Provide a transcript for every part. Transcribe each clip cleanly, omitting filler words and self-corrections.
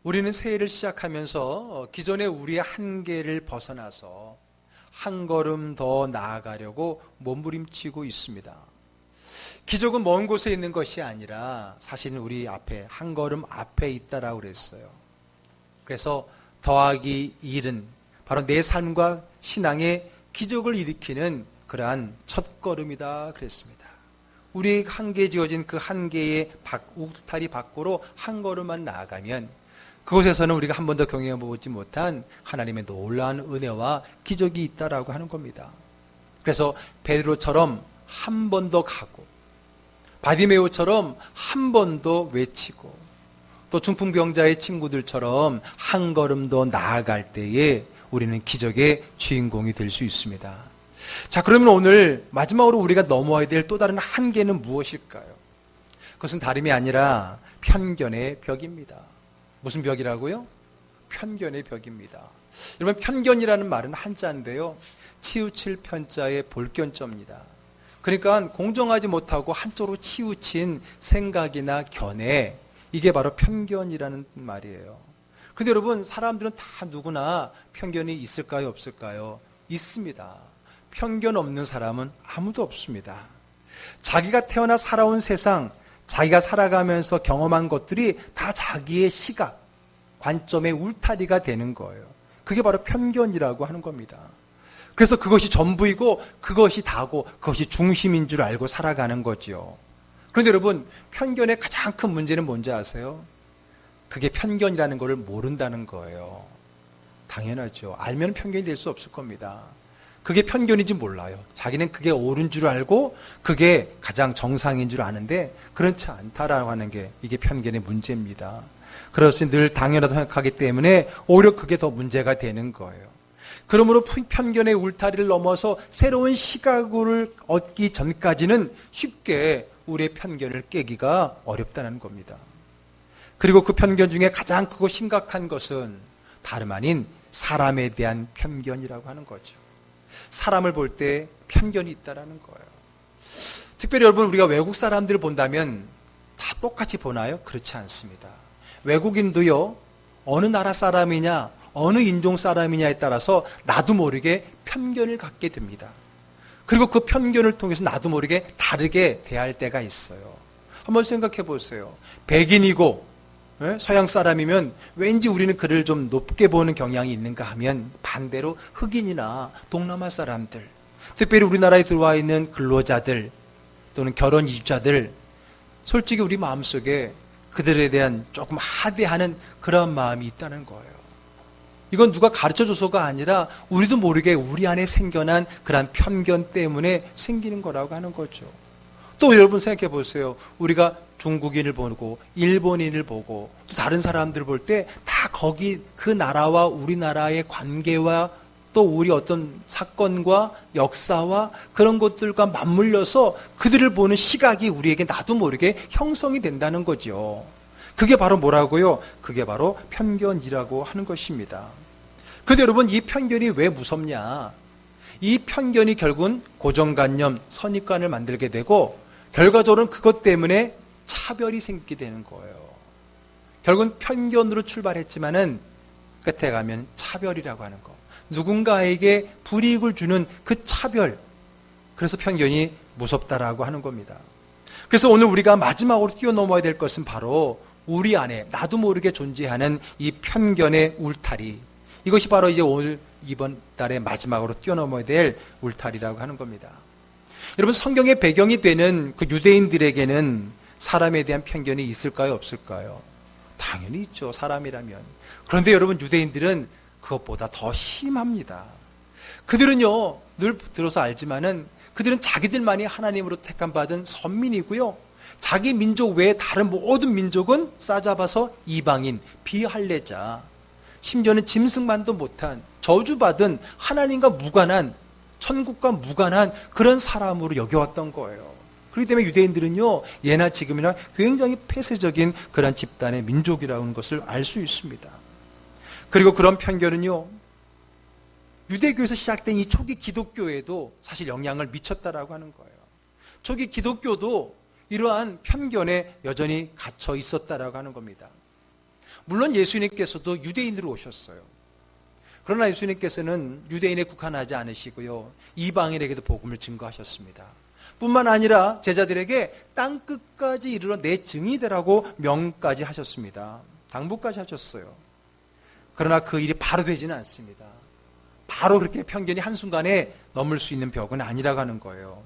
우리는 새해를 시작하면서 기존의 우리의 한계를 벗어나서 한 걸음 더 나아가려고 몸부림치고 있습니다. 기적은 먼 곳에 있는 것이 아니라 사실은 우리 앞에 한 걸음 앞에 있다라고 그랬어요. 그래서 더하기 1은 바로 내 삶과 신앙의 기적을 일으키는 그러한 첫 걸음이다 그랬습니다. 우리의 한계에 지어진 그 한계의 울타리 밖으로 한 걸음만 나아가면 그곳에서는 우리가 한 번도 경험해보지 못한 하나님의 놀라운 은혜와 기적이 있다라고 하는 겁니다. 그래서 베드로처럼 한 번 더 가고 바디메오처럼 한 번 더 외치고 또 중풍병자의 친구들처럼 한 걸음 더 나아갈 때에 우리는 기적의 주인공이 될 수 있습니다. 자, 그러면 오늘 마지막으로 우리가 넘어야 될 또 다른 한계는 무엇일까요? 그것은 다름이 아니라 편견의 벽입니다. 무슨 벽이라고요? 편견의 벽입니다. 여러분, 편견이라는 말은 한자인데요, 치우칠 편자의 볼견자입니다. 그러니까 공정하지 못하고 한쪽으로 치우친 생각이나 견해, 이게 바로 편견이라는 말이에요. 근데 여러분, 사람들은 다 누구나 편견이 있을까요, 없을까요? 있습니다. 편견 없는 사람은 아무도 없습니다. 자기가 태어나 살아온 세상, 자기가 살아가면서 경험한 것들이 다 자기의 시각, 관점의 울타리가 되는 거예요. 그게 바로 편견이라고 하는 겁니다. 그래서 그것이 전부이고 그것이 다고 그것이 중심인 줄 알고 살아가는 거죠. 그런데 여러분, 편견의 가장 큰 문제는 뭔지 아세요? 그게 편견이라는 것을 모른다는 거예요. 당연하죠. 알면 편견이 될 수 없을 겁니다. 그게 편견인지 몰라요. 자기는 그게 옳은 줄 알고 그게 가장 정상인 줄 아는데 그렇지 않다라고 하는 게 이게 편견의 문제입니다. 그래서 늘 당연하다고 생각하기 때문에 오히려 그게 더 문제가 되는 거예요. 그러므로 편견의 울타리를 넘어서 새로운 시각을 얻기 전까지는 쉽게 우리의 편견을 깨기가 어렵다는 겁니다. 그리고 그 편견 중에 가장 크고 심각한 것은 다름 아닌 사람에 대한 편견이라고 하는 거죠. 사람을 볼 때 편견이 있다는 거예요. 특별히 여러분, 우리가 외국 사람들을 본다면 다 똑같이 보나요? 그렇지 않습니다. 외국인도요, 어느 나라 사람이냐, 어느 인종 사람이냐에 따라서 나도 모르게 편견을 갖게 됩니다. 그리고 그 편견을 통해서 나도 모르게 다르게 대할 때가 있어요. 한번 생각해 보세요. 백인이고 서양 사람이면 왠지 우리는 그를 좀 높게 보는 경향이 있는가 하면 반대로 흑인이나 동남아 사람들, 특별히 우리나라에 들어와 있는 근로자들 또는 결혼 이주자들, 솔직히 우리 마음속에 그들에 대한 조금 하대하는 그런 마음이 있다는 거예요. 이건 누가 가르쳐줘서가 아니라 우리도 모르게 우리 안에 생겨난 그런 편견 때문에 생기는 거라고 하는 거죠. 또 여러분 생각해 보세요. 우리가 중국인을 보고 일본인을 보고 또 다른 사람들을 볼 때 다 거기 그 나라와 우리나라의 관계와 또 우리 어떤 사건과 역사와 그런 것들과 맞물려서 그들을 보는 시각이 우리에게 나도 모르게 형성이 된다는 거죠. 그게 바로 뭐라고요? 그게 바로 편견이라고 하는 것입니다. 그런데 여러분, 이 편견이 왜 무섭냐? 이 편견이 결국은 고정관념, 선입관을 만들게 되고 결과적으로는 그것 때문에 차별이 생기게 되는 거예요. 결국은 편견으로 출발했지만은 끝에 가면 차별이라고 하는 거. 누군가에게 불이익을 주는 그 차별. 그래서 편견이 무섭다라고 하는 겁니다. 그래서 오늘 우리가 마지막으로 뛰어넘어야 될 것은 바로 우리 안에 나도 모르게 존재하는 이 편견의 울타리. 이것이 바로 이제 오늘 이번 달에 마지막으로 뛰어넘어야 될 울타리라고 하는 겁니다. 여러분, 성경의 배경이 되는 그 유대인들에게는 사람에 대한 편견이 있을까요, 없을까요? 당연히 있죠, 사람이라면. 그런데 여러분, 유대인들은 그것보다 더 심합니다. 그들은요, 늘 들어서 알지만은 그들은 자기들만이 하나님으로 택함받은 선민이고요, 자기 민족 외에 다른 모든 민족은 싸잡아서 이방인, 비할례자, 심지어는 짐승만도 못한 저주받은 하나님과 무관한, 천국과 무관한 그런 사람으로 여겨왔던 거예요. 그렇기 때문에 유대인들은요, 예나 지금이나 굉장히 폐쇄적인 그런 집단의 민족이라는 것을 알 수 있습니다. 그리고 그런 편견은요, 유대교에서 시작된 이 초기 기독교에도 사실 영향을 미쳤다라고 하는 거예요. 초기 기독교도 이러한 편견에 여전히 갇혀 있었다라고 하는 겁니다. 물론 예수님께서도 유대인으로 오셨어요. 그러나 예수님께서는 유대인에 국한하지 않으시고요, 이방인에게도 복음을 증거하셨습니다. 뿐만 아니라 제자들에게 땅끝까지 이르러 내 증이 되라고 명까지 하셨습니다. 당부까지 하셨어요. 그러나 그 일이 바로 되지는 않습니다. 바로 그렇게 편견이 한순간에 넘을 수 있는 벽은 아니라고 하는 거예요.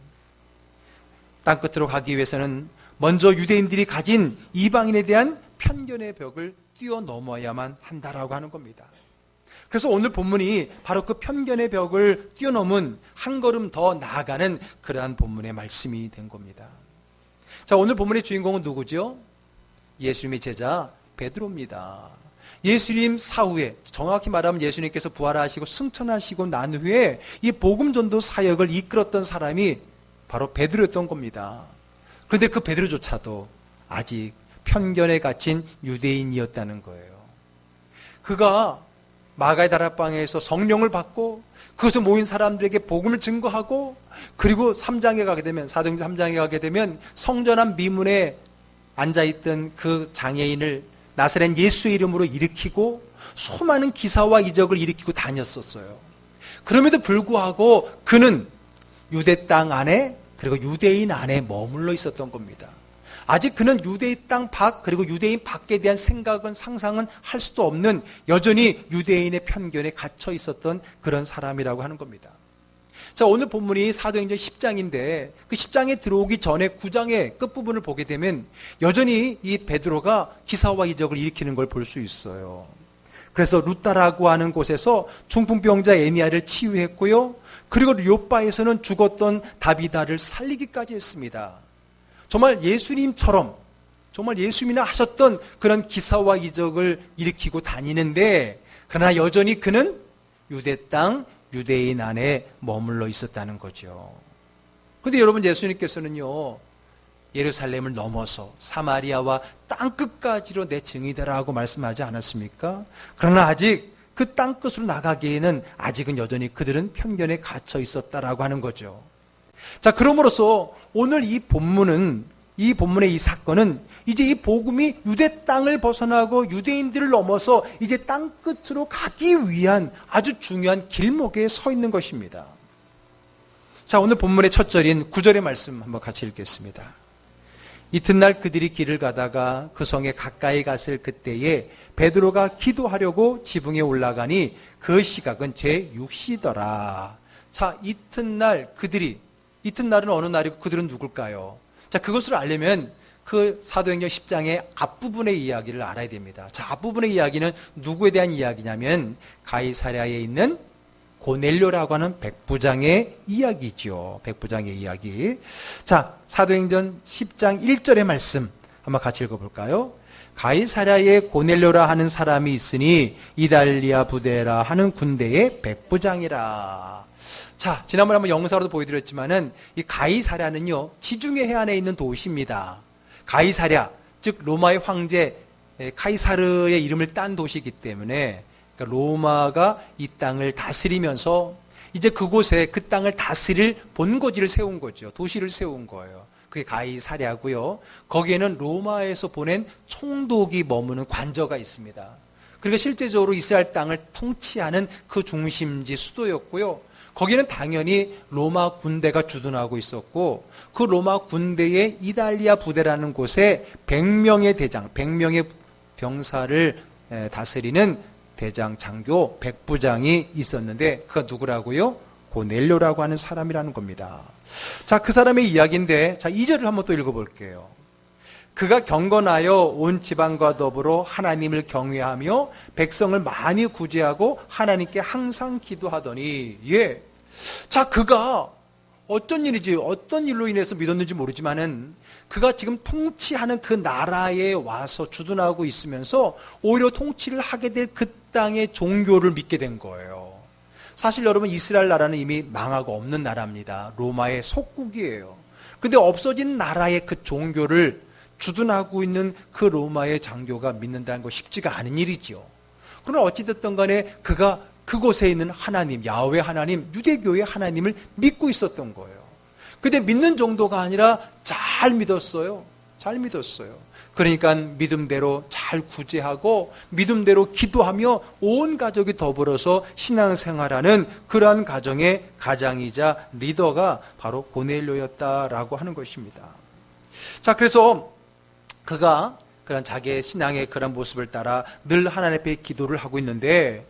땅끝으로 가기 위해서는 먼저 유대인들이 가진 이방인에 대한 편견의 벽을 뛰어넘어야만 한다라고 하는 겁니다. 그래서 오늘 본문이 바로 그 편견의 벽을 뛰어넘은 한 걸음 더 나아가는 그러한 본문의 말씀이 된 겁니다. 자, 오늘 본문의 주인공은 누구죠? 예수님의 제자 베드로입니다. 예수님 사후에, 정확히 말하면 예수님께서 부활하시고 승천하시고 난 후에 이 복음전도 사역을 이끌었던 사람이 바로 베드로였던 겁니다. 그런데 그 베드로조차도 아직 편견에 갇힌 유대인이었다는 거예요. 그가 마가의 다락방에서 성령을 받고 그것을 모인 사람들에게 복음을 증거하고, 그리고 3장에 가게 되면, 사도행전 3장에 가게 되면 성전 앞 미문에 앉아있던 그 장애인을 나사렛 예수의 이름으로 일으키고 수많은 기사와 이적을 일으키고 다녔었어요. 그럼에도 불구하고 그는 유대 땅 안에, 그리고 유대인 안에 머물러 있었던 겁니다. 아직 그는 유대인 땅 밖, 그리고 유대인 밖에 대한 생각은, 상상은 할 수도 없는, 여전히 유대인의 편견에 갇혀 있었던 그런 사람이라고 하는 겁니다. 자, 오늘 본문이 사도행전 10장인데 그 10장에 들어오기 전에 9장의 끝부분을 보게 되면 여전히 이 베드로가 기사와 이적을 일으키는 걸 볼 수 있어요. 그래서 루다라고 하는 곳에서 중풍병자 에니야를 치유했고요, 그리고 요바에서는 죽었던 다비다를 살리기까지 했습니다. 정말 예수님처럼, 정말 예수님이나 하셨던 그런 기사와 이적을 일으키고 다니는데, 그러나 여전히 그는 유대 땅, 유대인 안에 머물러 있었다는 거죠. 그런데 여러분, 예수님께서는요, 예루살렘을 넘어서 사마리아와 땅끝까지로 내 증이 되라고 말씀하지 않았습니까? 그러나 아직 그 땅끝으로 나가기에는 아직은 여전히 그들은 편견에 갇혀 있었다라고 하는 거죠. 자, 그러므로서 오늘 이 본문의 이 사건은 이제 이 복음이 유대 땅을 벗어나고 유대인들을 넘어서 이제 땅끝으로 가기 위한 아주 중요한 길목에 서 있는 것입니다. 자, 오늘 본문의 첫 절인 9절의 말씀 한번 같이 읽겠습니다. 이튿날 그들이 길을 가다가 그 성에 가까이 갔을 그때에 베드로가 기도하려고 지붕에 올라가니 그 시각은 제6시더라. 자, 이튿날은 어느 날이고 그들은 누굴까요? 자, 그것을 알려면 그 사도행전 10장의 앞부분의 이야기를 알아야 됩니다. 자, 앞부분의 이야기는 누구에 대한 이야기냐면 가이사랴에 있는 고넬료라고 하는 백부장의 이야기죠. 백부장의 이야기. 자, 사도행전 10장 1절의 말씀 한번 같이 읽어볼까요? 가이사랴에 고넬료라 하는 사람이 있으니 이달리아 부대라 하는 군대의 백부장이라. 자, 지난번에 한번 영상으로도 보여드렸지만은 이 가이사랴는요, 지중해 해안에 있는 도시입니다. 가이사랴, 즉 로마의 황제 카이사르의 이름을 딴 도시이기 때문에, 그러니까 로마가 이 땅을 다스리면서 이제 그곳에 그 땅을 다스릴 본거지를 세운 거죠. 도시를 세운 거예요. 그게 가이사랴고요. 거기에는 로마에서 보낸 총독이 머무는 관저가 있습니다. 그리고 실제적으로 이스라엘 땅을 통치하는 그 중심지 수도였고요. 거기는 당연히 로마 군대가 주둔하고 있었고, 그 로마 군대의 이달리아 부대라는 곳에 100명의 대장, 100명의 병사를 다스리는 대장, 장교, 백부장이 있었는데 그가 누구라고요? 고넬료라고 하는 사람이라는 겁니다. 자, 그 사람의 이야기인데, 자, 2절을 한번 또 읽어볼게요. 그가 경건하여 온 지방과 더불어 하나님을 경외하며 백성을 많이 구제하고 하나님께 항상 기도하더니, 예. 자, 그가 어떤 일로 인해서 믿었는지 모르지만은 그가 지금 통치하는 그 나라에 와서 주둔하고 있으면서 오히려 통치를 하게 될 그 땅의 종교를 믿게 된 거예요. 사실 여러분, 이스라엘 나라는 이미 망하고 없는 나라입니다. 로마의 속국이에요. 근데 없어진 나라의 그 종교를 주둔하고 있는 그 로마의 장교가 믿는다는 거 쉽지가 않은 일이죠. 그러나 어찌됐든 간에 그가 그곳에 있는 하나님, 야훼 하나님, 유대교의 하나님을 믿고 있었던 거예요. 근데 믿는 정도가 아니라 잘 믿었어요. 잘 믿었어요. 그러니까 믿음대로 잘 잘 구제하고 믿음대로 기도하며 온 가족이 더불어서 신앙생활하는 그러한 가정의 가장이자 리더가 바로 고넬료였다라고 하는 것입니다. 자, 그래서 그가 그런 자기의 신앙의 그런 모습을 따라 늘 하나님 앞에 기도를 하고 있는데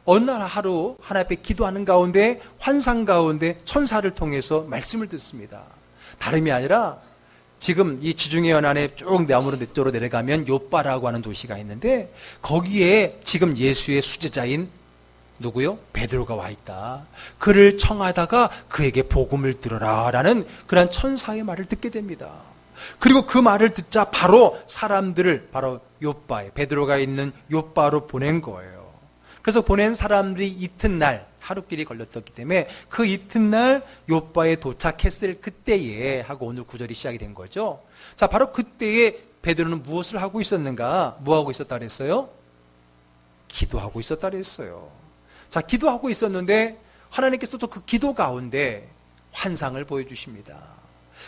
어느 날 하루 하나님 앞에 기도하는 가운데 환상 가운데 천사를 통해서 말씀을 듣습니다. 다름이 아니라 지금 이 지중해 연안에 쭉 남으로 내려가면 요빠라고 하는 도시가 있는데 거기에 지금 예수의 수제자인 누구요? 베드로가 와 있다. 그를 청하다가 그에게 복음을 들어라라는 그런 천사의 말을 듣게 됩니다. 그리고 그 말을 듣자 바로 사람들을 바로 요빠에 베드로가 있는 요빠로 보낸 거예요. 그래서 보낸 사람들이 이튿날 하루길이 걸렸었기 때문에 그 이튿날 요빠에 도착했을 그때에 하고 오늘 구절이 시작이 된 거죠. 자, 바로 그때에 베드로는 무엇을 하고 있었는가? 뭐 하고 있었다 그랬어요? 기도하고 있었다 그랬어요. 자, 기도하고 있었는데 하나님께서 또 그 기도 가운데 환상을 보여주십니다.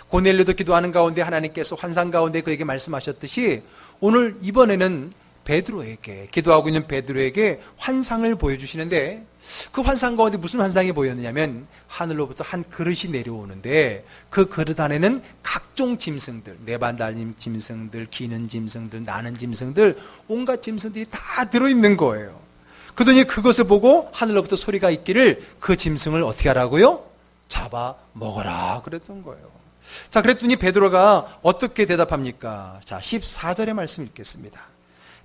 고넬료도 기도하는 가운데 하나님께서 환상 가운데 그에게 말씀하셨듯이 오늘 이번에는 베드로에게 기도하고 있는 베드로에게 환상을 보여주시는데 그 환상 가운데 무슨 환상이 보였느냐면 하늘로부터 한 그릇이 내려오는데 그 그릇 안에는 각종 짐승들, 네발 달린 짐승들, 기는 짐승들, 나는 짐승들, 온갖 짐승들이 다 들어있는 거예요. 그러더니 그것을 보고 하늘로부터 소리가 있기를 그 짐승을 어떻게 하라고요? 잡아 먹어라 그랬던 거예요. 자, 그랬더니 베드로가 어떻게 대답합니까? 자, 14절의 말씀 읽겠습니다.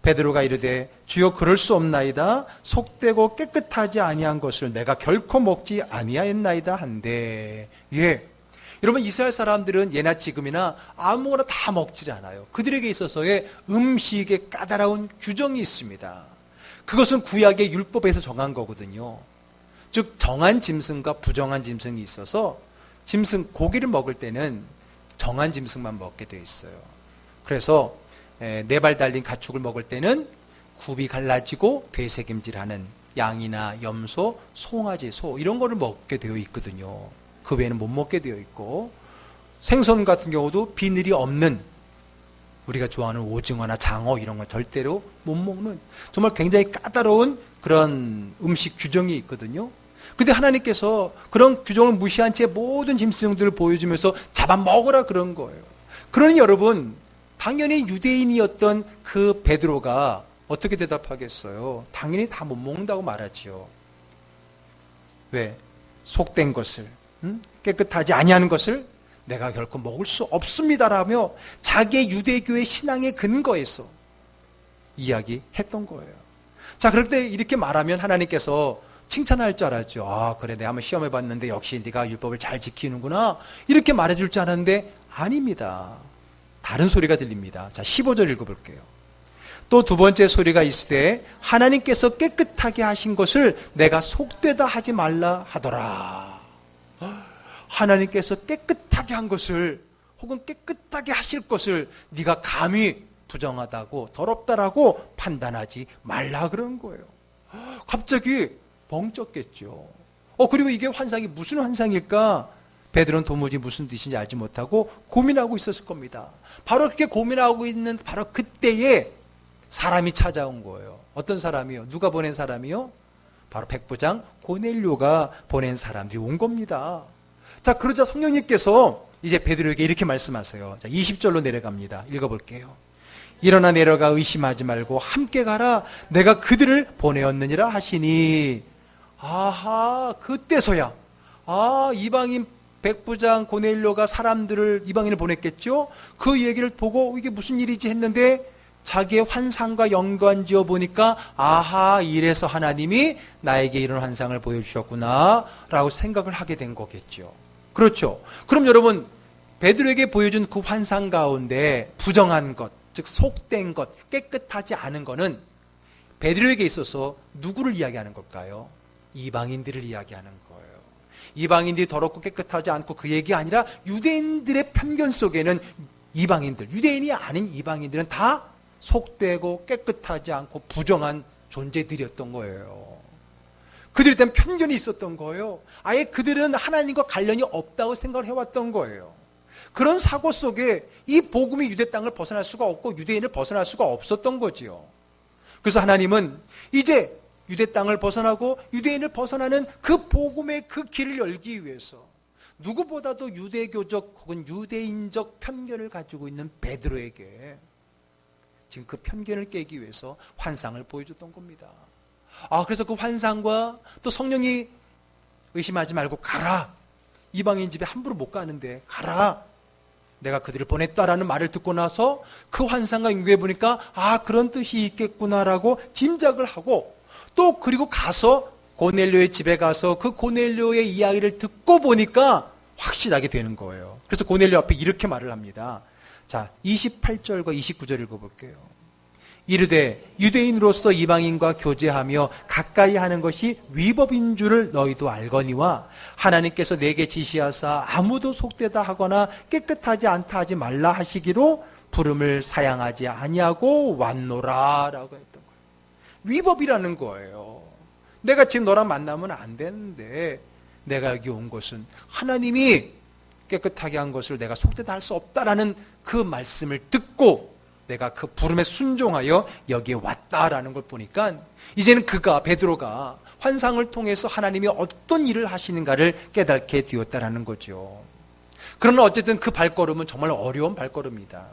베드로가 이르되 주여 그럴 수 없나이다. 속되고 깨끗하지 아니한 것을 내가 결코 먹지 아니하였나이다 한데. 예, 여러분 이스라엘 사람들은 예나 지금이나 아무거나 다 먹지 않아요. 그들에게 있어서의 음식에 까다로운 규정이 있습니다. 그것은 구약의 율법에서 정한 거거든요. 즉 정한 짐승과 부정한 짐승이 있어서 짐승 고기를 먹을 때는 정한 짐승만 먹게 되어 있어요. 그래서 네 발 달린 가축을 먹을 때는 굽이 갈라지고 되새김질하는 양이나 염소, 송아지, 소 이런 거를 먹게 되어 있거든요. 그 외에는 못 먹게 되어 있고 생선 같은 경우도 비늘이 없는 우리가 좋아하는 오징어나 장어 이런 건 절대로 못 먹는 정말 굉장히 까다로운 그런 음식 규정이 있거든요. 근데 하나님께서 그런 규정을 무시한 채 모든 짐승들을 보여주면서 잡아먹으라 그런 거예요. 그러니 여러분 당연히 유대인이었던 그 베드로가 어떻게 대답하겠어요? 당연히 다 못 먹는다고 말하지요. 왜? 속된 것을, 깨끗하지 아니하는 것을 내가 결코 먹을 수 없습니다라며 자기의 유대교의 신앙의 근거에서 이야기했던 거예요. 자, 그럴 때 이렇게 말하면 하나님께서 칭찬할 줄 알았죠. 아, 그래, 내가 한번 시험해 봤는데 역시 네가 율법을 잘 지키는구나. 이렇게 말해줄 줄 알았는데 아닙니다. 다른 소리가 들립니다. 자, 15절 읽어볼게요. 또 두 번째 소리가 있으되 하나님께서 깨끗하게 하신 것을 내가 속되다 하지 말라 하더라. 하나님께서 깨끗하게 한 것을 혹은 깨끗하게 하실 것을 네가 감히 부정하다고 더럽다라고 판단하지 말라 그런 거예요. 갑자기 벙쪘겠죠. 그리고 이게 환상이 무슨 환상일까? 베드로는 도무지 무슨 뜻인지 알지 못하고 고민하고 있었을 겁니다. 바로 그렇게 고민하고 있는 바로 그때에 사람이 찾아온 거예요. 어떤 사람이요? 누가 보낸 사람이요? 바로 백부장 고넬료가 보낸 사람들이 온 겁니다. 자, 그러자 성령님께서 이제 베드로에게 이렇게 말씀하세요. 자, 20절로 내려갑니다. 읽어볼게요. 일어나 내려가 의심하지 말고 함께 가라. 내가 그들을 보내었느니라 하시니. 아하, 그때서야 이방인 백부장 고넬료가 사람들을 이방인을 보냈겠죠. 그 얘기를 보고 이게 무슨 일이지 했는데 자기의 환상과 연관지어 보니까 아하, 이래서 하나님이 나에게 이런 환상을 보여주셨구나 라고 생각을 하게 된 거겠죠. 그렇죠. 그럼 여러분 베드로에게 보여준 그 환상 가운데 부정한 것, 즉 속된 것, 깨끗하지 않은 것은 베드로에게 있어서 누구를 이야기하는 걸까요? 이방인들을 이야기하는 거예요. 이방인들이 더럽고 깨끗하지 않고 그 얘기 아니라 유대인들의 편견 속에는 이방인들, 유대인이 아닌 이방인들은 다 속되고 깨끗하지 않고 부정한 존재들이었던 거예요. 그들에 대한 편견이 있었던 거예요. 아예 그들은 하나님과 관련이 없다고 생각을 해왔던 거예요. 그런 사고 속에 이 복음이 유대 땅을 벗어날 수가 없고 유대인을 벗어날 수가 없었던 거지요. 그래서 하나님은 이제 유대 땅을 벗어나고 유대인을 벗어나는 그 복음의 그 길을 열기 위해서 누구보다도 유대교적 혹은 유대인적 편견을 가지고 있는 베드로에게 지금 그 편견을 깨기 위해서 환상을 보여줬던 겁니다. 그래서 그 환상과 또 성령이 의심하지 말고 가라. 이방인 집에 함부로 못 가는데 가라. 내가 그들을 보냈다라는 말을 듣고 나서 그 환상과 연구해 보니까 그런 뜻이 있겠구나라고 짐작을 하고 또 그리고 가서 고넬료의 집에 가서 그 고넬료의 이야기를 듣고 보니까 확실하게 되는 거예요. 그래서 고넬료 앞에 이렇게 말을 합니다. 자, 28절과 29절 읽어볼게요. 이르되 유대인으로서 이방인과 교제하며 가까이 하는 것이 위법인 줄을 너희도 알거니와 하나님께서 내게 지시하사 아무도 속되다 하거나 깨끗하지 않다 하지 말라 하시기로 부름을 사양하지 아니하고 왔노라 라고 했던 거예요. 위법이라는 거예요. 내가 지금 너랑 만나면 안 되는데 내가 여기 온 것은 하나님이 깨끗하게 한 것을 내가 속되다 할 수 없다라는 그 말씀을 듣고 내가 그 부름에 순종하여 여기에 왔다라는 걸 보니까 이제는 베드로가 환상을 통해서 하나님이 어떤 일을 하시는가를 깨닫게 되었다라는 거죠. 그러나 어쨌든 그 발걸음은 정말 어려운 발걸음이다.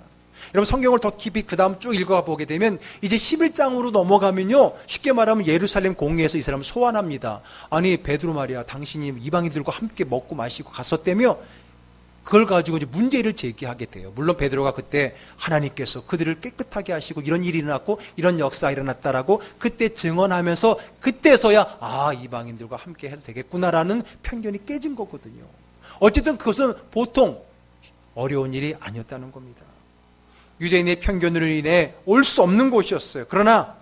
여러분 성경을 더 깊이 그 다음 쭉 읽어보게 되면 이제 11장으로 넘어가면요, 쉽게 말하면 예루살렘 공회에서 이 사람을 소환합니다. 아니 베드로 말이야, 당신이 이방인들과 함께 먹고 마시고 갔었다며? 그걸 가지고 이제 문제를 제기하게 돼요. 물론 베드로가 그때 하나님께서 그들을 깨끗하게 하시고 이런 일이 일어났고 이런 역사가 일어났다라고 그때 증언하면서 그때서야 이방인들과 함께 해도 되겠구나라는 편견이 깨진 거거든요. 어쨌든 그것은 보통 어려운 일이 아니었다는 겁니다. 유대인의 편견으로 인해 올 수 없는 곳이었어요. 그러나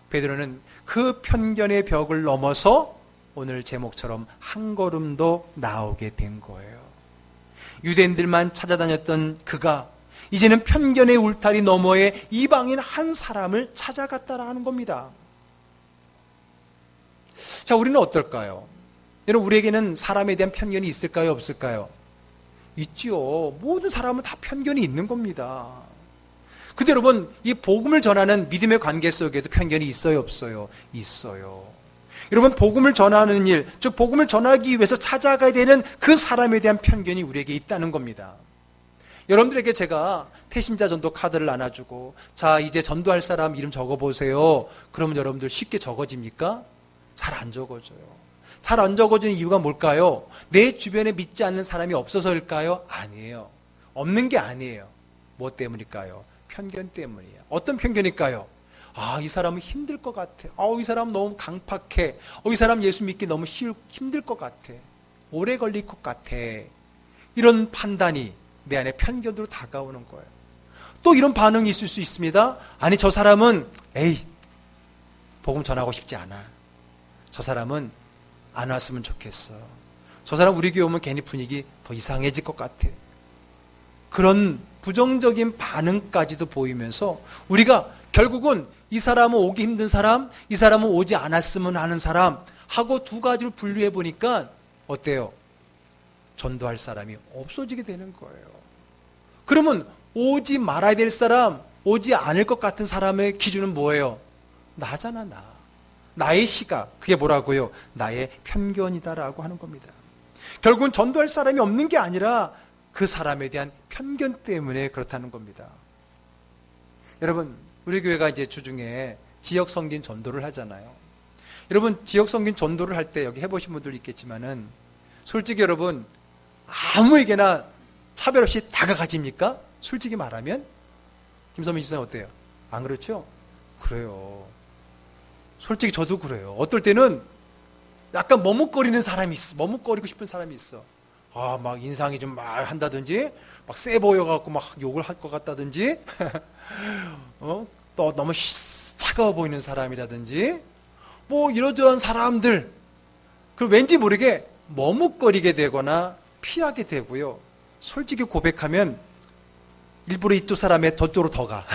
베드로는 그 편견의 벽을 넘어서 오늘 제목처럼 한 걸음도 나오게 된 거예요. 유대인들만 찾아다녔던 그가 이제는 편견의 울타리 너머에 이방인 한 사람을 찾아갔다라는 겁니다. 자, 우리는 어떨까요? 여러분, 우리에게는 사람에 대한 편견이 있을까요? 없을까요? 있지요. 모든 사람은 다 편견이 있는 겁니다. 근데 여러분, 이 복음을 전하는 믿음의 관계 속에도 편견이 있어요? 없어요? 있어요. 여러분, 복음을 전하는 일, 즉 복음을 전하기 위해서 찾아가야 되는 그 사람에 대한 편견이 우리에게 있다는 겁니다. 여러분들에게 제가 태신자 전도 카드를 나눠주고 자, 이제 전도할 사람 이름 적어보세요. 그러면 여러분들 쉽게 적어집니까? 잘 안 적어져요. 잘 안 적어지는 이유가 뭘까요? 내 주변에 믿지 않는 사람이 없어서일까요? 아니에요. 없는 게 아니에요. 뭐 때문일까요? 편견 때문이에요. 어떤 편견일까요? 이 사람은 힘들 것 같아. 이 사람은 너무 강팍해. 이 사람 예수 믿기 너무 힘들 것 같아. 오래 걸릴 것 같아. 이런 판단이 내 안에 편견으로 다가오는 거예요. 또 이런 반응이 있을 수 있습니다. 아니, 저 사람은 복음 전하고 싶지 않아. 저 사람은 안 왔으면 좋겠어. 저 사람 우리 교회 오면 괜히 분위기 더 이상해질 것 같아. 그런 부정적인 반응까지도 보이면서 우리가 결국은 이 사람은 오기 힘든 사람, 이 사람은 오지 않았으면 하는 사람 하고 두 가지로 분류해 보니까 어때요? 전도할 사람이 없어지게 되는 거예요. 그러면 오지 말아야 될 사람, 오지 않을 것 같은 사람의 기준은 뭐예요? 나잖아, 나. 나의 시각, 그게 뭐라고요? 나의 편견이다라고 하는 겁니다. 결국은 전도할 사람이 없는 게 아니라 그 사람에 대한 편견 때문에 그렇다는 겁니다. 여러분, 우리 교회가 이제 주중에 지역 성긴 전도를 하잖아요. 여러분, 지역 성긴 전도를 할 때 여기 해보신 분들 있겠지만은 솔직히 여러분, 아무에게나 차별 없이 다가가집니까? 솔직히 말하면? 김선민 집사님 어때요? 안 그렇죠? 그래요. 솔직히 저도 그래요. 어떨 때는 약간 머뭇거리는 사람이 있어. 머뭇거리고 싶은 사람이 있어. 막 인상이 좀 막 한다든지, 막 세 보여갖고 막 욕을 할 것 같다든지, 또 너무 차가워 보이는 사람이라든지, 뭐 이러저런 사람들, 그 왠지 모르게 머뭇거리게 되거나 피하게 되고요. 솔직히 고백하면 일부러 이쪽 사람의 저쪽으로 더 가.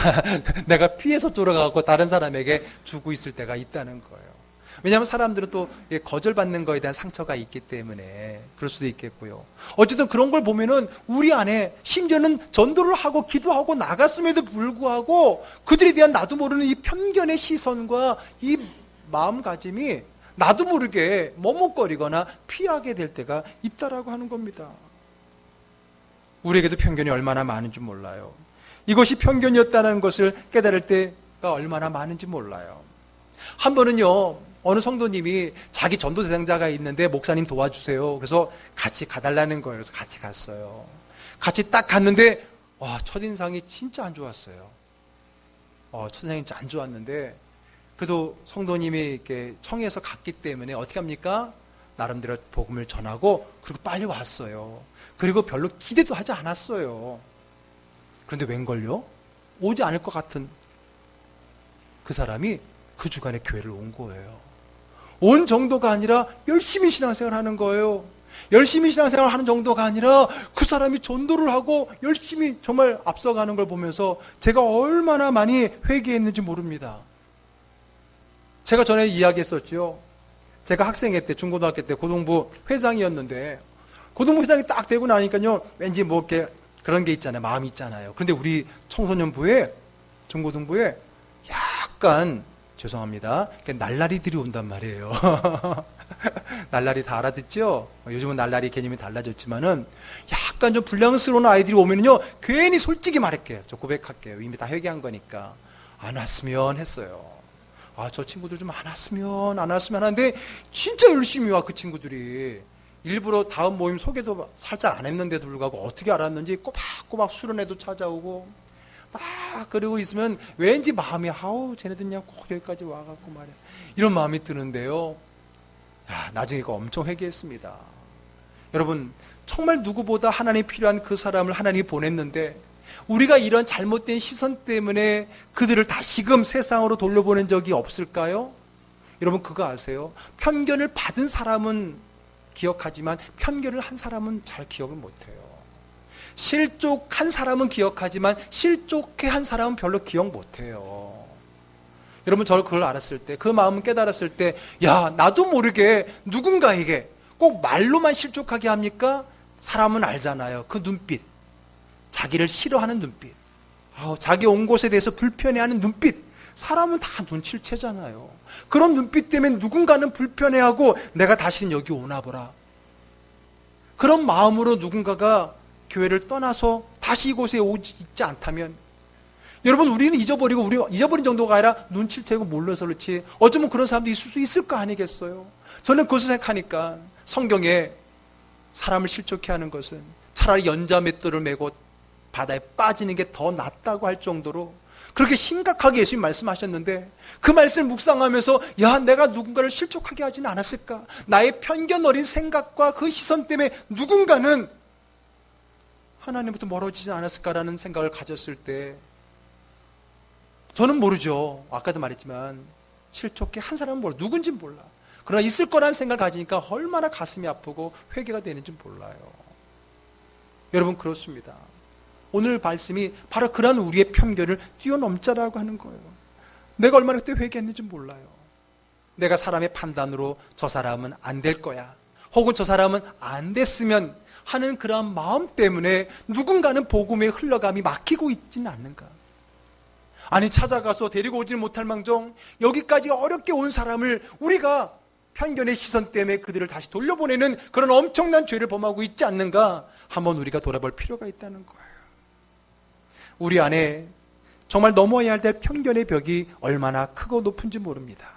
내가 피해서 쫓아가고 다른 사람에게 주고 있을 때가 있다는 거예요. 왜냐하면 사람들은 또 거절받는 거에 대한 상처가 있기 때문에 그럴 수도 있겠고요. 어쨌든 그런 걸 보면은 우리 안에 심지어는 전도를 하고 기도하고 나갔음에도 불구하고 그들에 대한 나도 모르는 이 편견의 시선과 이 마음가짐이 나도 모르게 머뭇거리거나 피하게 될 때가 있다라고 하는 겁니다. 우리에게도 편견이 얼마나 많은 줄 몰라요. 이것이 편견이었다는 것을 깨달을 때가 얼마나 많은지 몰라요. 한 번은요, 어느 성도님이 자기 전도 대상자가 있는데 목사님 도와주세요. 그래서 같이 가달라는 거예요. 그래서 같이 갔어요. 같이 딱 갔는데 와, 첫인상이 진짜 안 좋았어요. 첫인상이 진짜 안 좋았는데 그래도 성도님이 이렇게 청해서 갔기 때문에 어떻게 합니까? 나름대로 복음을 전하고 그리고 빨리 왔어요. 그리고 별로 기대도 하지 않았어요. 그런데 웬걸요? 오지 않을 것 같은 그 사람이 그 주간에 교회를 온 거예요. 온 정도가 아니라 열심히 신앙생활 하는 거예요. 열심히 신앙생활 하는 정도가 아니라 그 사람이 전도를 하고 열심히 정말 앞서가는 걸 보면서 제가 얼마나 많이 회개했는지 모릅니다. 제가 전에 이야기했었죠. 제가 학생회 때, 중고등학교 때 고등부 회장이었는데 고등부 회장이 딱 되고 나니까요, 왠지 뭐 이렇게 그런 게 있잖아요. 마음이 있잖아요. 그런데 우리 청소년부에, 중고등부에 약간 죄송합니다. 날라리들이 온단 말이에요. 날라리 다 알아듣죠? 요즘은 날라리 개념이 달라졌지만은 약간 좀 불량스러운 아이들이 오면요, 괜히 솔직히 말할게요. 저 고백할게요. 이미 다 회개한 거니까. 안 왔으면 했어요. 저 친구들 좀 안 왔으면 하는데 진짜 열심히 와, 그 친구들이. 일부러 다음 모임 소개도 살짝 안 했는데도 불구하고 어떻게 알았는지 꼬박꼬박 수련회도 찾아오고 막 그러고 있으면 왠지 마음이 쟤네들 그냥 꼭 여기까지 와갖고 말이야, 이런 마음이 드는데요. 나중에 이거 엄청 회개했습니다. 여러분, 정말 누구보다 하나님이 필요한 그 사람을 하나님이 보냈는데 우리가 이런 잘못된 시선 때문에 그들을 다시금 세상으로 돌려보낸 적이 없을까요? 여러분, 그거 아세요? 편견을 받은 사람은 기억하지만 편견을 한 사람은 잘 기억을 못해요. 실족한 사람은 기억하지만 실족해 한 사람은 별로 기억 못해요. 여러분, 저를 그걸 알았을 때, 그 마음을 깨달았을 때, 나도 모르게 누군가에게 꼭 말로만 실족하게 합니까? 사람은 알잖아요. 그 눈빛, 자기를 싫어하는 눈빛, 자기 온 곳에 대해서 불편해하는 눈빛, 사람은 다 눈치를 채잖아요. 그런 눈빛 때문에 누군가는 불편해하고 내가 다시는 여기 오나 보라, 그런 마음으로 누군가가 교회를 떠나서 다시 이곳에 있지 않다면, 여러분, 우리는 잊어버린 정도가 아니라 눈치를 채고 몰라서 그렇지 어쩌면 그런 사람도 있을 수 있을 거 아니겠어요? 저는 그것을 생각하니까 성경에 사람을 실족해 하는 것은 차라리 연자맷돌을 메고 바다에 빠지는 게 더 낫다고 할 정도로 그렇게 심각하게 예수님 말씀하셨는데, 그 말씀을 묵상하면서 내가 누군가를 실족하게 하지는 않았을까? 나의 편견 어린 생각과 그 시선 때문에 누군가는 하나님부터 멀어지지 않았을까라는 생각을 가졌을 때, 저는 모르죠. 아까도 말했지만 실족해 한 사람은 몰라, 누군지는 몰라. 그러나 있을 거라는 생각을 가지니까 얼마나 가슴이 아프고 회개가 되는지 몰라요. 여러분, 그렇습니다. 오늘 말씀이 바로 그런 우리의 편견을 뛰어넘자라고 하는 거예요. 내가 얼마나 그때 회개했는지 몰라요. 내가 사람의 판단으로 저 사람은 안 될 거야, 혹은 저 사람은 안 됐으면 하는 그런 마음 때문에 누군가는 복음의 흘러감이 막히고 있지는 않는가? 아니, 찾아가서 데리고 오지는 못할 망정 여기까지 어렵게 온 사람을 우리가 편견의 시선 때문에 그들을 다시 돌려보내는 그런 엄청난 죄를 범하고 있지 않는가? 한번 우리가 돌아볼 필요가 있다는 거예요. 우리 안에 정말 넘어야 될 편견의 벽이 얼마나 크고 높은지 모릅니다.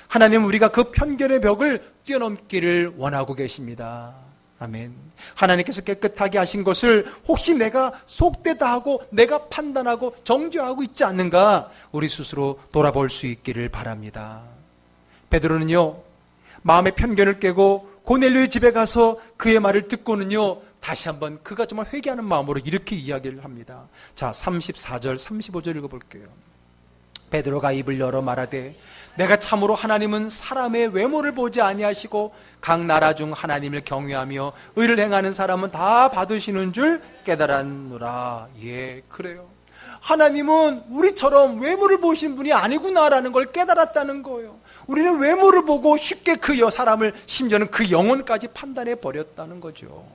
하나님은 우리가 그 편견의 벽을 뛰어넘기를 원하고 계십니다. 아멘. 하나님께서 깨끗하게 하신 것을 혹시 내가 속되다 하고 내가 판단하고 정죄하고 있지 않는가? 우리 스스로 돌아볼 수 있기를 바랍니다. 베드로는요, 마음의 편견을 깨고 고넬료의 집에 가서 그의 말을 듣고는요, 다시 한번 그가 정말 회개하는 마음으로 이렇게 이야기를 합니다. 자, 34절 35절 읽어볼게요. 베드로가 입을 열어 말하되 내가 참으로 하나님은 사람의 외모를 보지 아니하시고 각 나라 중 하나님을 경외하며 의를 행하는 사람은 다 받으시는 줄 깨달았노라. 예, 그래요. 하나님은 우리처럼 외모를 보신 분이 아니구나라는 걸 깨달았다는 거예요. 우리는 외모를 보고 쉽게 그 사람을, 심지어는 그 영혼까지 판단해 버렸다는 거죠.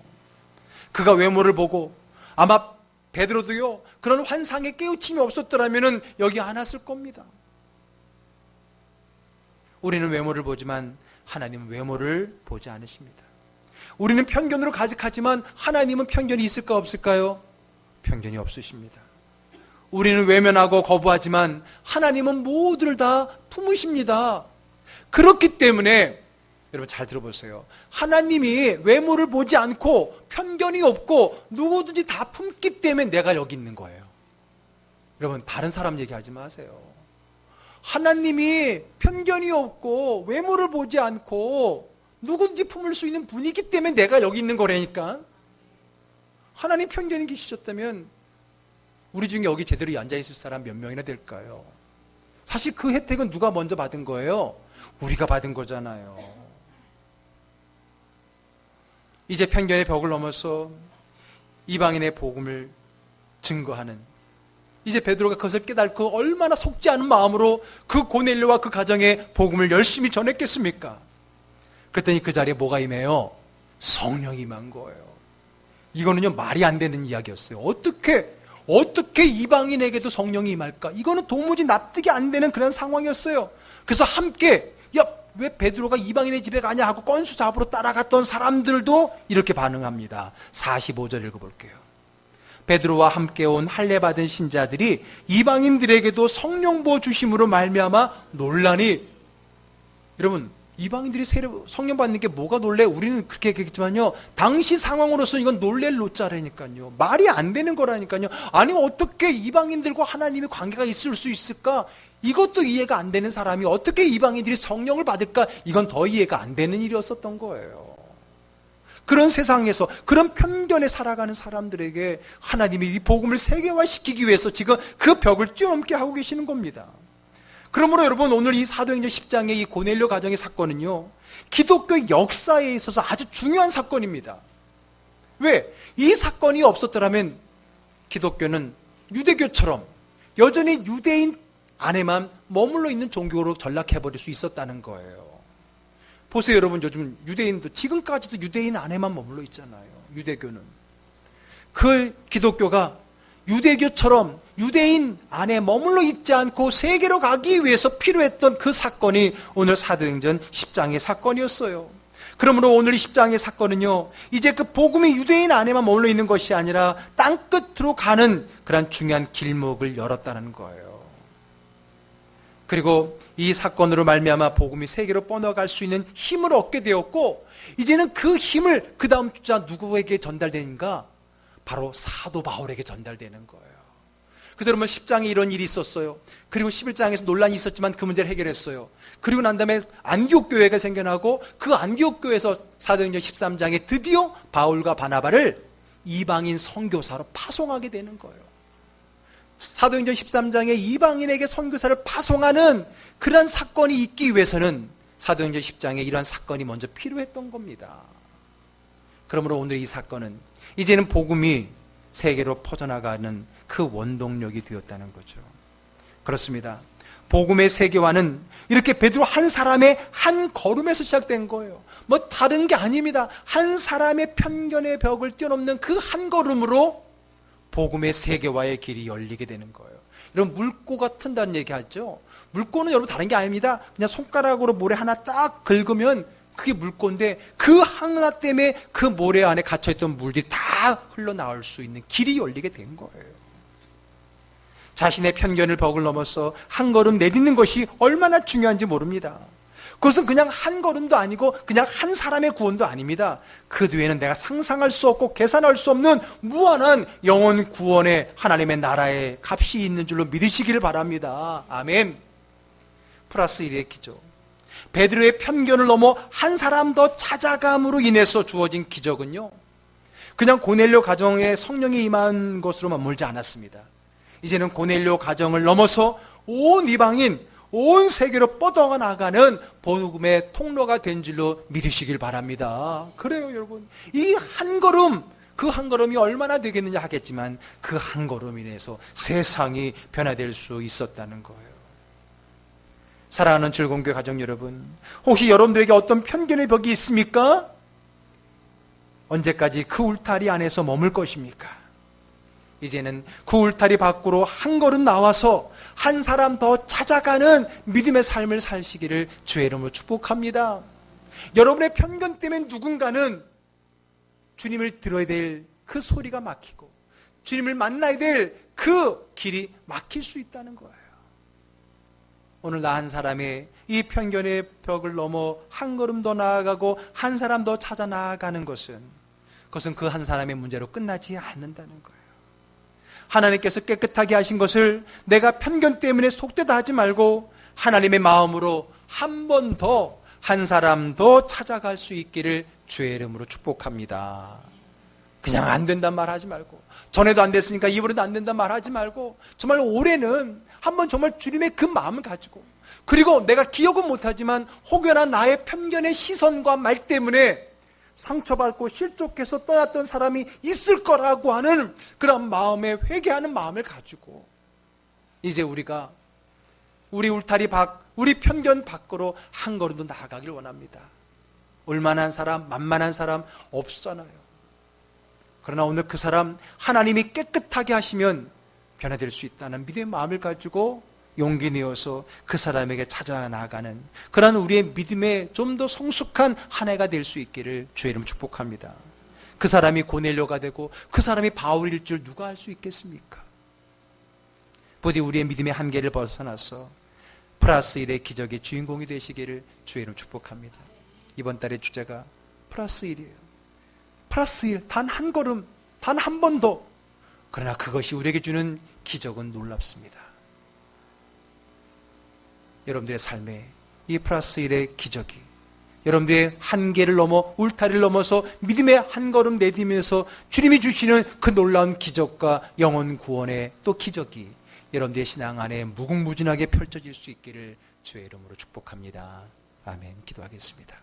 그가 외모를 보고 아마 베드로도요, 그런 환상에 깨우침이 없었더라면 여기 안 왔을 겁니다. 우리는 외모를 보지만 하나님은 외모를 보지 않으십니다. 우리는 편견으로 가득하지만 하나님은 편견이 있을까 없을까요? 편견이 없으십니다. 우리는 외면하고 거부하지만 하나님은 모두를 다 품으십니다. 그렇기 때문에 여러분 잘 들어보세요. 하나님이 외모를 보지 않고 편견이 없고 누구든지 다 품기 때문에 내가 여기 있는 거예요. 여러분 다른 사람 얘기하지 마세요. 하나님이 편견이 없고 외모를 보지 않고 누구든지 품을 수 있는 분이기 때문에 내가 여기 있는 거라니까. 하나님 편견이 계시셨다면 우리 중에 여기 제대로 앉아있을 사람 몇 명이나 될까요? 사실 그 혜택은 누가 먼저 받은 거예요? 우리가 받은 거잖아요. 이제 편견의 벽을 넘어서 이방인의 복음을 증거하는, 이제 베드로가 그것을 깨닫고 얼마나 속지 않은 마음으로 그 고넬료와 그 가정의 복음을 열심히 전했겠습니까? 그랬더니 그 자리에 뭐가 임해요? 성령이 임한 거예요. 이거는요 말이 안 되는 이야기였어요. 어떻게 이방인에게도 성령이 임할까? 이거는 도무지 납득이 안 되는 그런 상황이었어요. 그래서 함께, 야, 왜 베드로가 이방인의 집에 가냐 하고 건수 잡으러 따라갔던 사람들도 이렇게 반응합니다. 45절 읽어볼게요. 베드로와 함께 온 할례 받은 신자들이 이방인들에게도 성령 부어 주심으로 말미암아 놀라니. 여러분, 이방인들이 성령 받는 게 뭐가 놀래? 우리는 그렇게 얘기했지만요, 당시 상황으로서 이건 놀랄 노자라니까요. 말이 안 되는 거라니까요. 아니 어떻게 이방인들과 하나님의 관계가 있을 수 있을까? 이것도 이해가 안 되는 사람이 어떻게 이방인들이 성령을 받을까? 이건 더 이해가 안 되는 일이었었던 거예요. 그런 세상에서 그런 편견에 살아가는 사람들에게 하나님이 이 복음을 세계화시키기 위해서 지금 그 벽을 뛰어넘게 하고 계시는 겁니다. 그러므로 여러분, 오늘 이 사도행전 10장의 이 고넬료 가정의 사건은요, 기독교 역사에 있어서 아주 중요한 사건입니다. 왜? 이 사건이 없었더라면 기독교는 유대교처럼 여전히 유대인 안에만 머물러 있는 종교로 전락해버릴 수 있었다는 거예요. 보세요 여러분, 요즘 유대인도 지금까지도 유대인 안에만 머물러 있잖아요. 유대교는. 그 기독교가 유대교처럼 유대인 안에 머물러 있지 않고 세계로 가기 위해서 필요했던 그 사건이 오늘 사도행전 10장의 사건이었어요. 그러므로 오늘 이 10장의 사건은요, 이제 그 복음이 유대인 안에만 머물러 있는 것이 아니라 땅끝으로 가는 그런 중요한 길목을 열었다는 거예요. 그리고 이 사건으로 말미암아 복음이 세계로 뻗어갈 수 있는 힘을 얻게 되었고, 이제는 그 힘을 그 다음 주자 누구에게 전달되는가? 바로 사도 바울에게 전달되는 거예요. 그래서 여러분 10장에 이런 일이 있었어요. 그리고 11장에서 논란이 있었지만 그 문제를 해결했어요. 그리고 난 다음에 안디옥 교회가 생겨나고 그 안디옥 교회에서 사도행전 13장에 드디어 바울과 바나바를 이방인 선교사로 파송하게 되는 거예요. 사도행전 13장에 이방인에게 선교사를 파송하는 그런 사건이 있기 위해서는 사도행전 10장에 이러한 사건이 먼저 필요했던 겁니다. 그러므로 오늘 이 사건은 이제는 복음이 세계로 퍼져나가는 그 원동력이 되었다는 거죠. 그렇습니다. 복음의 세계화는 이렇게 베드로 한 사람의 한 걸음에서 시작된 거예요. 뭐 다른 게 아닙니다. 한 사람의 편견의 벽을 뛰어넘는 그 한 걸음으로 복음의 세계화의 길이 열리게 되는 거예요. 여러분, 물고가 튼다는 얘기 하죠. 물고는 여러분 다른 게 아닙니다. 그냥 손가락으로 모래 하나 딱 긁으면 그게 물고인데, 그 하나 때문에 그 모래 안에 갇혀있던 물들이 다 흘러나올 수 있는 길이 열리게 된 거예요. 자신의 편견을 벽을 넘어서 한 걸음 내딛는 것이 얼마나 중요한지 모릅니다. 그것은 그냥 한 걸음도 아니고 그냥 한 사람의 구원도 아닙니다. 그 뒤에는 내가 상상할 수 없고 계산할 수 없는 무한한 영혼 구원의 하나님의 나라의 값이 있는 줄로 믿으시기를 바랍니다. 아멘. 플러스 1의 기적. 베드로의 편견을 넘어 한 사람 더 찾아감으로 인해서 주어진 기적은요, 그냥 고넬료 가정에 성령이 임한 것으로 머물지 않았습니다. 이제는 고넬료 가정을 넘어서 온 이방인, 온 세계로 뻗어가 나가는 복음의 통로가 된 줄로 믿으시길 바랍니다. 그래요 여러분, 이 한 걸음 그 한 걸음이 얼마나 되겠느냐 하겠지만 그 한 걸음 인해서 세상이 변화될 수 있었다는 거예요. 사랑하는 즐거운교회 가족 여러분, 혹시 여러분들에게 어떤 편견의 벽이 있습니까? 언제까지 그 울타리 안에서 머물 것입니까? 이제는 그 울타리 밖으로 한 걸음 나와서 한 사람 더 찾아가는 믿음의 삶을 사시기를 주의 이름으로 축복합니다. 여러분의 편견 때문에 누군가는 주님을 들어야 될 그 소리가 막히고 주님을 만나야 될 그 길이 막힐 수 있다는 거예요. 오늘 나 한 사람의 이 편견의 벽을 넘어 한 걸음 더 나아가고 한 사람 더 찾아 나아가는 것은 그것은 그 한 사람의 문제로 끝나지 않는다는 거예요. 하나님께서 깨끗하게 하신 것을 내가 편견 때문에 속되다 하지 말고 하나님의 마음으로 한 번 더 한 사람 더 찾아갈 수 있기를 주의 이름으로 축복합니다. 그냥 안 된단 말 하지 말고, 전에도 안 됐으니까 이번에도 안 된단 말 하지 말고, 정말 올해는 한번 정말 주님의 그 마음을 가지고, 그리고 내가 기억은 못하지만 혹여나 나의 편견의 시선과 말 때문에 상처받고 실족해서 떠났던 사람이 있을 거라고 하는 그런 마음에 회개하는 마음을 가지고 이제 우리가 우리 울타리 밖, 우리 편견 밖으로 한 걸음 더 나아가길 원합니다. 올만한 사람, 만만한 사람 없잖아요. 그러나 오늘 그 사람 하나님이 깨끗하게 하시면 변화될 수 있다는 믿음의 마음을 가지고 용기 내어서 그 사람에게 찾아 나가는 그런 우리의 믿음의 좀 더 성숙한 한 해가 될 수 있기를 주의 이름 축복합니다. 그 사람이 고넬료가 되고 그 사람이 바울일 줄 누가 알 수 있겠습니까? 부디 우리의 믿음의 한계를 벗어나서 플러스 1의 기적의 주인공이 되시기를 주의 이름 축복합니다. 이번 달의 주제가 플러스 1이에요. 플러스 1, 단 한 걸음, 단 한 번 더. 그러나 그것이 우리에게 주는 기적은 놀랍습니다. 여러분들의 삶에 이 플러스 1의 기적이 여러분들의 한계를 넘어 울타리를 넘어서 믿음의 한 걸음 내디면서 주님이 주시는 그 놀라운 기적과 영혼 구원의 또 기적이 여러분들의 신앙 안에 무궁무진하게 펼쳐질 수 있기를 주의 이름으로 축복합니다. 아멘. 기도하겠습니다.